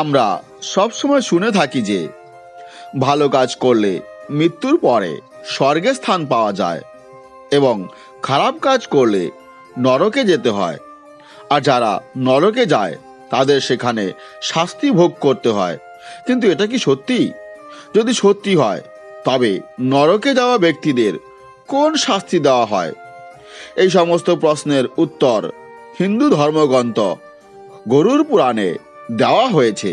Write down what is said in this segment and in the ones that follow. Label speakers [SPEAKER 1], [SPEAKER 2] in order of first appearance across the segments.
[SPEAKER 1] আমরা সবসময় শুনে থাকি যে ভালো কাজ করলে মৃত্যুর পরে স্বর্গে স্থান পাওয়া যায় এবং খারাপ কাজ করলে নরকে যেতে হয়। আর যারা নরকে যায় তাদের সেখানে শাস্তি ভোগ করতে হয়। কিন্তু এটা কি সত্যি? যদি সত্যি হয় তবে নরকে যাওয়া ব্যক্তিদের কোন শাস্তি দেওয়া হয়? এই সমস্ত প্রশ্নের উত্তর হিন্দু ধর্মগ্রন্থ গরুর পুরাণে দেওয়া হয়েছে।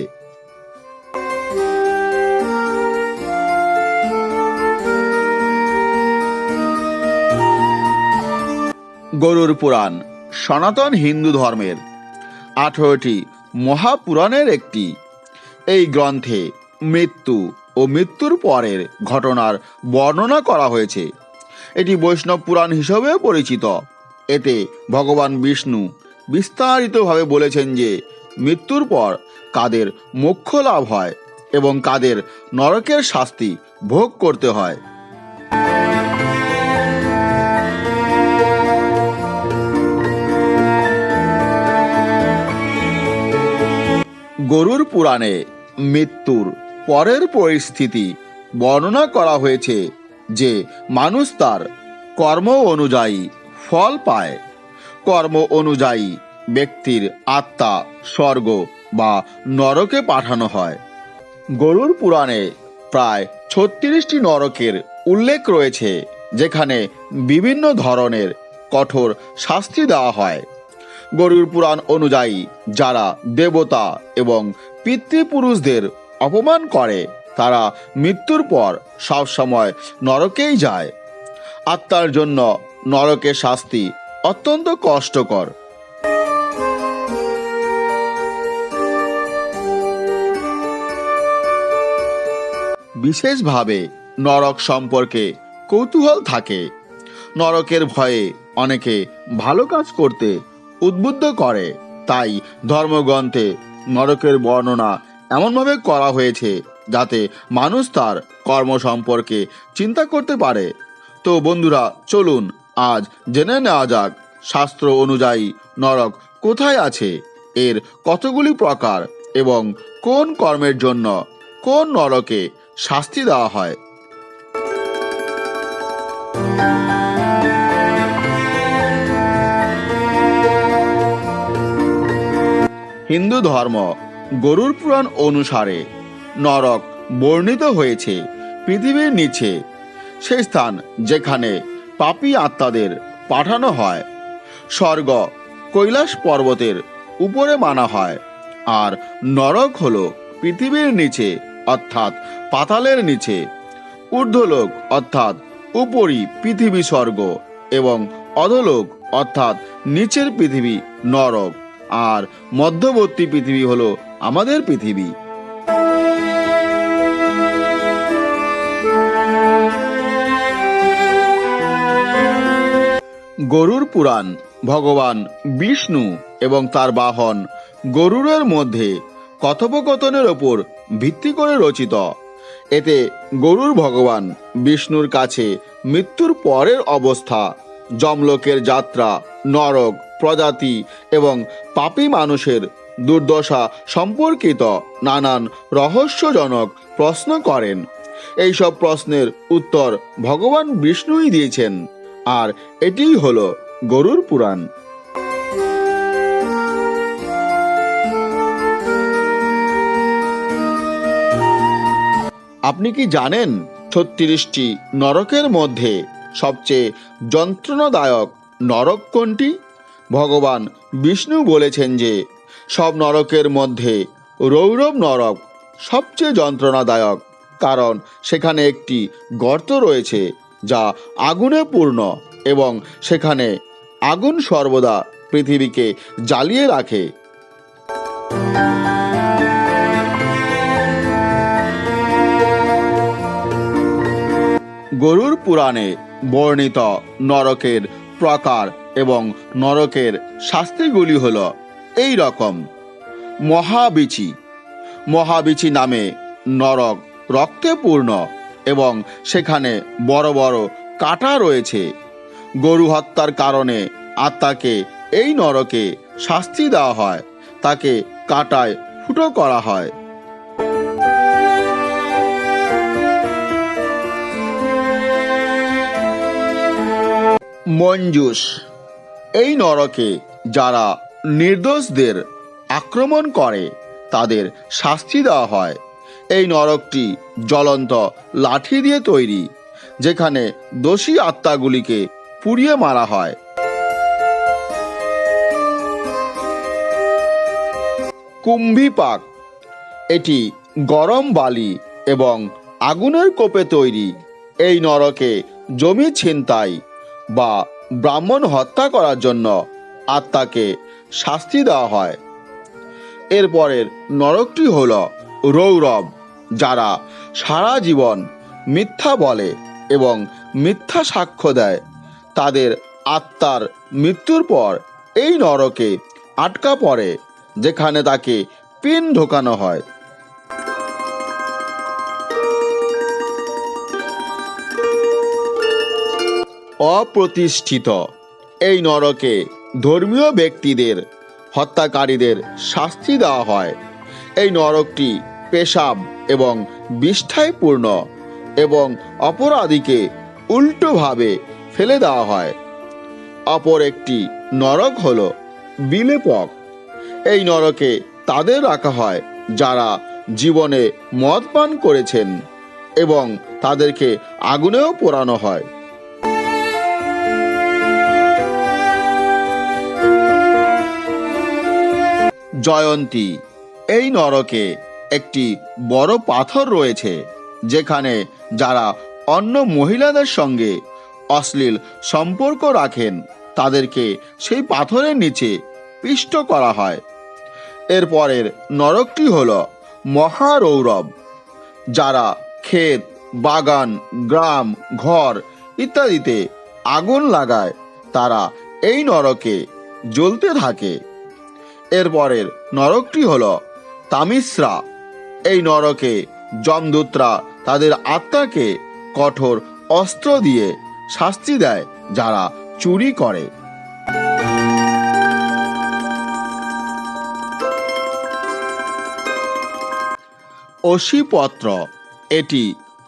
[SPEAKER 1] গরুর পুরাণ সনাতন হিন্দু ধর্মের 18টি মহাপুরাণের একটি। এই গ্রন্থে মৃত্যু ও মৃত্যুর পরের ঘটনার বর্ণনা করা হয়েছে। এটি বৈষ্ণব পুরাণ হিসেবেও পরিচিত। এতে ভগবান বিষ্ণু বিস্তারিতভাবে বলেছেন যে মৃত্যুর পর কাদের মোক্ষ লাভ হয় এবং কাদের নরকের শাস্তি ভোগ করতে হয়। গরুর পুরাণে মৃত্যুর পরের পরিস্থিতি বর্ণনা করা হয়েছে যে মানুষ তার কর্ম অনুযায়ী ফল পায়। কর্ম অনুযায়ী ব্যক্তির আত্মা স্বর্গ বা নরকে পাঠানো হয়। গরুর পুরাণে প্রায় 36টি নরকের উল্লেখ রয়েছে, যেখানে বিভিন্ন ধরনের কঠোর শাস্তি দেওয়া হয়। গরুর পুরাণ অনুযায়ী যারা দেবতা এবং পিতৃপুরুষদের অপমান করে তারা মৃত্যুর পর সবসময় নরকেই যায়। আত্মার জন্য নরকের শাস্তি অত্যন্ত কষ্টকর। বিশেষভাবে নরক সম্পর্কে কৌতূহল থাকে। নরকের ভয়ে অনেকে ভালো কাজ করতে উদ্বুদ্ধ করে। তাই ধর্মগ্রন্থে নরকের বর্ণনা এমনভাবে করা হয়েছে যাতে মানুষ তার কর্ম সম্পর্কে চিন্তা করতে পারে। তো বন্ধুরা, চলুন আজ জেনে নেওয়া যাক শাস্ত্র অনুযায়ী নরক কোথায় আছে, এর কতগুলি প্রকার এবং কোন কর্মের জন্য কোন নরকে শাস্তি দেওয়া হয়। হিন্দু ধর্ম গরুর পুরাণ অনুসারে নরক বর্ণিত হয়েছে পৃথিবীর নিচে, সেই স্থান যেখানে পাপী আত্মাদের পাঠানো হয়। স্বর্গ কৈলাস পর্বতের উপরে মানা হয়, আর নরক হলো পৃথিবীর নিচে অর্থাৎ পাতালের নিচে। ঊর্ধ্বলোক অর্থাৎ উপরি পৃথিবী স্বর্গ এবং অধোলোক অর্থাৎ নিচের পৃথিবী নরক, আর মধ্যবর্তী পৃথিবী হলো আমাদের পৃথিবী। গরুর পুরাণ ভগবান বিষ্ণু এবং তার বাহন গরুরের মধ্যে কথোপকথনের ওপর ভিত্তি করে রচিত। এতে গরুর ভগবান বিষ্ণুর কাছে মৃত্যুর পরের অবস্থা, যমলোকের যাত্রা, নরক, প্রজাতি এবং পাপী মানুষের দুর্দশা সম্পর্কিত নানান রহস্যজনক প্রশ্ন করেন। এইসব প্রশ্নের উত্তর ভগবান বিষ্ণুই দিয়েছেন, আর এটিই হলো গরুর পুরাণ। আপনি কি জানেন 36টি নরকের মধ্যে সবচেয়ে যন্ত্রণাদায়ক নরক কোনটি? ভগবান বিষ্ণু বলেছেন যে সব নরকের মধ্যে রৌরব নরক সবচেয়ে যন্ত্রণাদায়ক, কারণ সেখানে একটি গর্ত রয়েছে যা আগুনে পূর্ণ এবং সেখানে আগুন সর্বদা পৃথিবীকে জ্বালিয়ে রাখে। গরুর পুরাণে বর্ণিত নরকের প্রকার এবং নরকের শাস্তিগুলি হল এই রকম। মহাবিচি। মহাবিচি নামে নরক রক্তে পূর্ণ এবং সেখানে বড় বড় কাঁটা রয়েছে। গরু হত্যার কারণে আত্মাকে এই নরকে শাস্তি দেওয়া হয়। তাকে কাঁটায় ফুটো করা হয়। মঞ্জুস, এই নরকে যারা নির্দোষদের আক্রমণ করে তাদের শাস্তি দেওয়া হয়। এই নরকটি জ্বলন্ত লাঠি দিয়ে তৈরি, যেখানে দোষী আত্মাগুলিকে পুড়িয়ে মারা হয়। কুম্ভিপাক, এটি গরম বালি এবং আগুনের কোপে তৈরি। এই নরকে জমি ছিনতাই বা ব্রাহ্মণ হত্যা করার জন্য আত্মাকে শাস্তি দেওয়া হয়। এরপরের নরকটি হল রৌরব, যারা সারা জীবন মিথ্যা বলে এবং মিথ্যা সাক্ষ্য দেয়। তাদের আত্মার মৃত্যুর পর এই নরকে আটকা পড়ে, যেখানে তাকে পিন ঢোকানো হয়। অপ্রতিষ্ঠিত, এই নরকে ধর্মীয় ব্যক্তিদের হত্যাকারীদের শাস্তি দেওয়া হয়। এই নরকটি পেশাব এবং বিষ্ঠায় পূর্ণ এবং অপরাধীকে উল্টোভাবে ফেলে দেওয়া হয়। অপর একটি নরক হল বিলেপক। এই নরকে তাদের রাখা হয় যারা জীবনে মদ পান করেছেন এবং তাদেরকে আগুনেও পোড়ানো হয়। জয়ন্তী, এই নরকে একটি বড় পাথর রয়েছে, যেখানে যারা অন্য মহিলাদের সঙ্গে অশ্লীল সম্পর্ক রাখেন তাদেরকে সেই পাথরের নিচে পিষ্ট করা হয়। এরপরের নরকটি হল মহারৌরব। যারা ক্ষেত, বাগান, গ্রাম, ঘর ইত্যাদিতে আগুন লাগায় তারা এই নরকে জ্বলতে থাকে। এরপরের নরকটি হল তামিশ্রা। এই নরকে যমদূতরা তাদের আত্মাকে কঠোর অস্ত্র দিয়ে শাস্তি দেয় যারা চুরি করে। অশিপত্র, এটি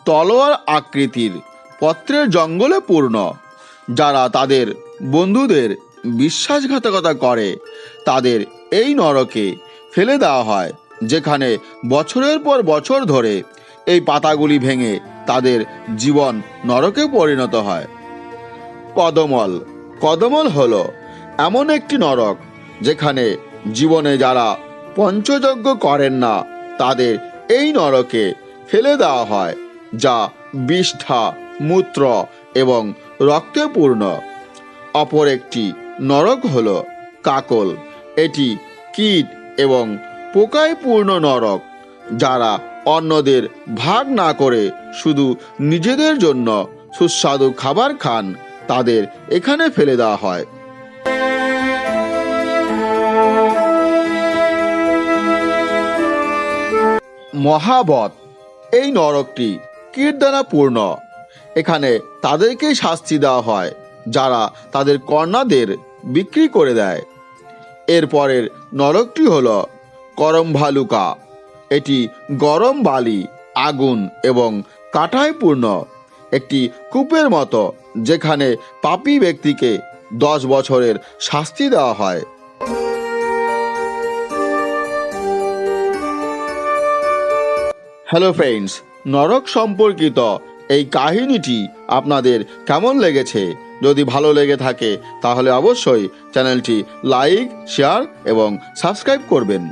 [SPEAKER 1] তলোয়ার আকৃতির পত্রের জঙ্গলে পূর্ণ। যারা তাদের বন্ধুদের বিশ্বাসঘাতকতা করে তাদের এই নরকে ফেলে দেওয়া হয়, যেখানে বছরের পর বছর ধরে এই পাতাগুলি ভেঙে তাদের জীবন নরকে পরিণত হয়। কদমল, কদমল হল এমন একটি নরক যেখানে জীবনে যারা পঞ্চযজ্ঞ করেন না তাদের এই নরকে ফেলে দেওয়া হয়, যা বিষ্ঠা, মূত্র এবং রক্তে পূর্ণ। অপর একটি নরক হল কাকল। এটি কীট এবং পোকায় পূর্ণ নরক। যারা অন্যদের ভাগ না করে শুধু নিজেদের জন্য সুস্বাদু খাবার খান তাদের এখানে ফেলে দেওয়া হয়। মহাবত, এই নরকটি কীট দ্বারা পূর্ণ। এখানে তাদেরকেই শাস্তি দেওয়া হয় যারা তাদের কন্যাদের বিক্রি করে দেয়। এরপরের নরকটি হল করমভালুকা। এটি গরম বালি, আগুন এবং কাঁটায় পূর্ণ একটি কূপের মতো, যেখানে পাপী ব্যক্তিকে 10 বছরের শাস্তি দেওয়া হয়। হ্যালো ফ্রেন্ডস, নরক সম্পর্কিত এই কাহিনীটি আপনাদের কেমন লেগেছে? যদি ভালো লেগে থাকে তাহলে অবশ্যই চ্যানেলটি লাইক, শেয়ার এবং সাবস্ক্রাইব করবেন।